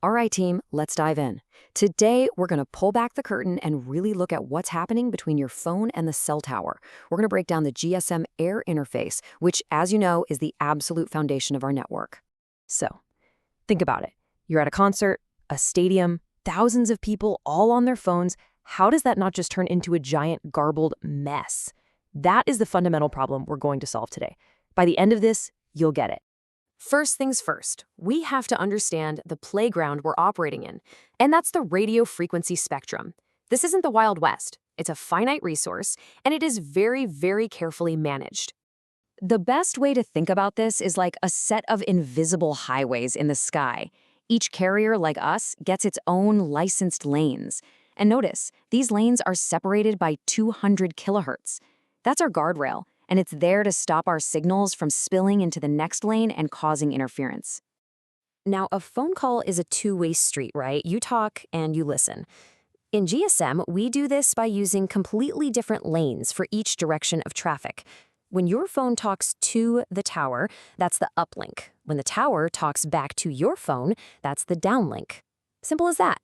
All right, team, let's dive in. Today, we're going to pull back the curtain and really look at what's happening between your phone and the cell tower. We're going to break down the GSM Air Interface, which, as you know, is the absolute foundation of our network. So, think about it. You're at a concert, a stadium, thousands of people all on their phones. How does that not just turn into a giant garbled mess? That is the fundamental problem we're going to solve today. By the end of this, you'll get it. First things first, we have to understand the playground we're operating in, and that's the radio frequency spectrum. This isn't the Wild West. It's a finite resource, and it is very, very carefully managed. The best way to think about this is like a set of invisible highways in the sky. Each carrier, like us, gets its own licensed lanes. And notice, these lanes are separated by 200 kilohertz. That's our guardrail, and it's there to stop our signals from spilling into the next lane and causing interference. Now, a phone call is a two-way street, right? You talk and you listen. In GSM, we do this by using completely different lanes for each direction of traffic. When your phone talks to the tower, that's the uplink. When the tower talks back to your phone, that's the downlink. Simple as that.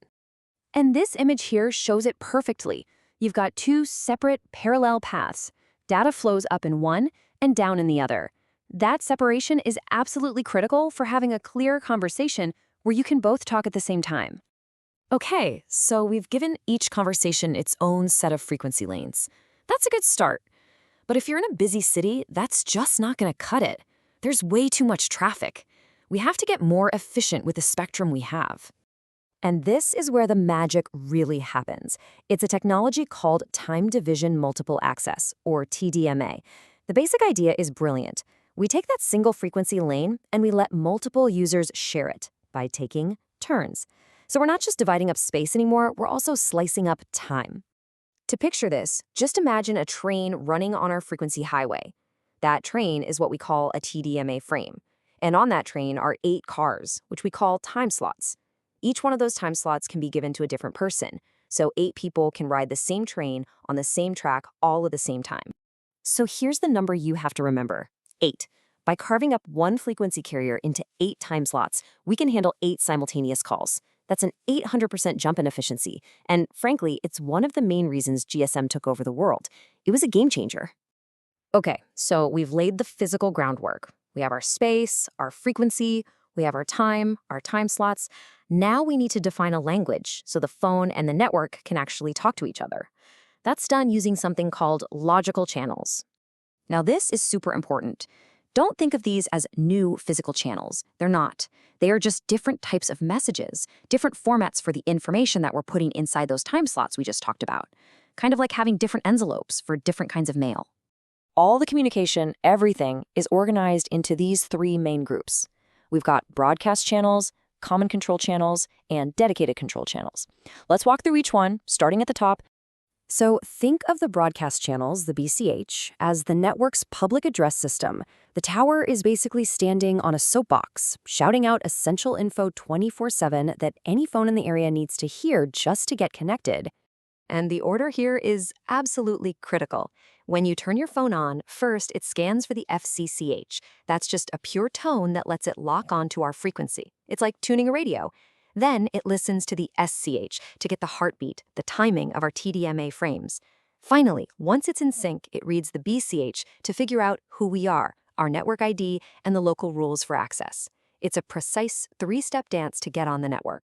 And this image here shows it perfectly. You've got two separate parallel paths. Data flows up in one and down in the other. That separation is absolutely critical for having a clear conversation where you can both talk at the same time. Okay, so we've given each conversation its own set of frequency lanes. That's a good start. But if you're in a busy city, that's just not going to cut it. There's way too much traffic. We have to get more efficient with the spectrum we have. And this is where the magic really happens. It's a technology called Time Division Multiple Access, or TDMA. The basic idea is brilliant. We take that single frequency lane and we let multiple users share it by taking turns. So we're not just dividing up space anymore, we're also slicing up time. To picture this, just imagine a train running on our frequency highway. That train is what we call a TDMA frame. And on that train are 8 cars, which we call time slots. Each one of those time slots can be given to a different person, so 8 people can ride the same train on the same track all at the same time. So here's the number you have to remember, 8. By carving up one frequency carrier into 8 time slots, we can handle 8 simultaneous calls. That's an 800% jump in efficiency, and frankly, it's one of the main reasons GSM took over the world. It was a game changer. Okay, so we've laid the physical groundwork. We have our space, our frequency, we have our time slots. Now we need to define a language so the phone and the network can actually talk to each other. That's done using something called logical channels. Now this is super important. Don't think of these as new physical channels. They're not. They are just different types of messages, different formats for the information that we're putting inside those time slots we just talked about. Kind of like having different envelopes for different kinds of mail. All the communication, everything, is organized into these 3 main groups. We've got broadcast channels, common control channels, and dedicated control channels. Let's walk through each one, starting at the top. So think of the broadcast channels, the BCH, as the network's public address system. The tower is basically standing on a soapbox, shouting out essential info 24/7 that any phone in the area needs to hear just to get connected. And the order here is absolutely critical. When you turn your phone on, first it scans for the FCCH. That's just a pure tone that lets it lock onto our frequency. It's like tuning a radio. Then it listens to the SCH to get the heartbeat, the timing of our TDMA frames. Finally, once it's in sync, it reads the BCH to figure out who we are, our network ID, and the local rules for access. It's a precise 3-step dance to get on the network.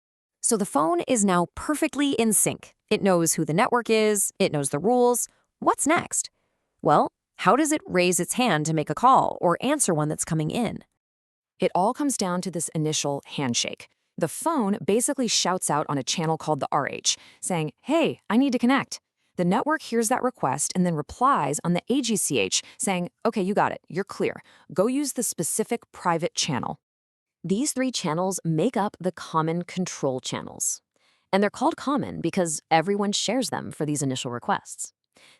So the phone is now perfectly in sync. It knows who the network is, it knows the rules. What's next? Well, how does it raise its hand to make a call or answer one that's coming in? It all comes down to this initial handshake. The phone basically shouts out on a channel called the RH, saying, "Hey, I need to connect." The network hears that request and then replies on the AGCH, saying, "Okay, you got it. You're clear. Go use the specific private channel." These 3 channels make up the common control channels. And they're called common because everyone shares them for these initial requests.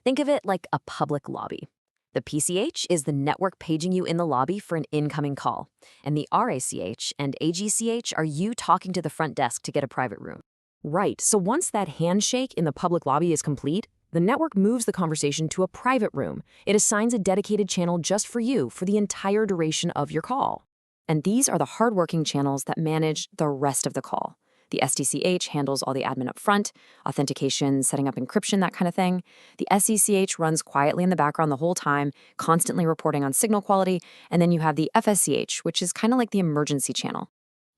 Think of it like a public lobby. The PCH is the network paging you in the lobby for an incoming call, and the RACH and AGCH are you talking to the front desk to get a private room. Right, so once that handshake in the public lobby is complete, the network moves the conversation to a private room. It assigns a dedicated channel just for you for the entire duration of your call. And these are the hardworking channels that manage the rest of the call. The SDCH handles all the admin up front, authentication, setting up encryption, that kind of thing. The SECH runs quietly in the background the whole time, constantly reporting on signal quality. And then you have the FSCH, which is kind of like the emergency channel.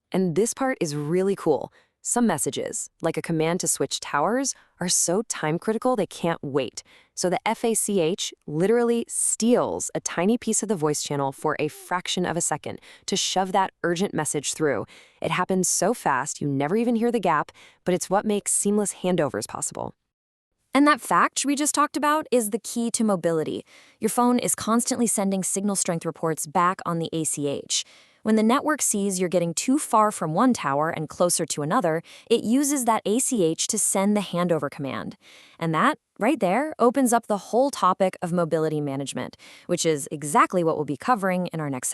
And this part is really cool. Some messages, like a command to switch towers, are so time-critical they can't wait. So the FACH literally steals a tiny piece of the voice channel for a fraction of a second to shove that urgent message through. It happens so fast you never even hear the gap, but it's what makes seamless handovers possible. And that fact we just talked about is the key to mobility. Your phone is constantly sending signal strength reports back on the ACH. When the network sees you're getting too far from one tower and closer to another, it uses that ACH to send the handover command. And that, right there, opens up the whole topic of mobility management, which is exactly what we'll be covering in our next session.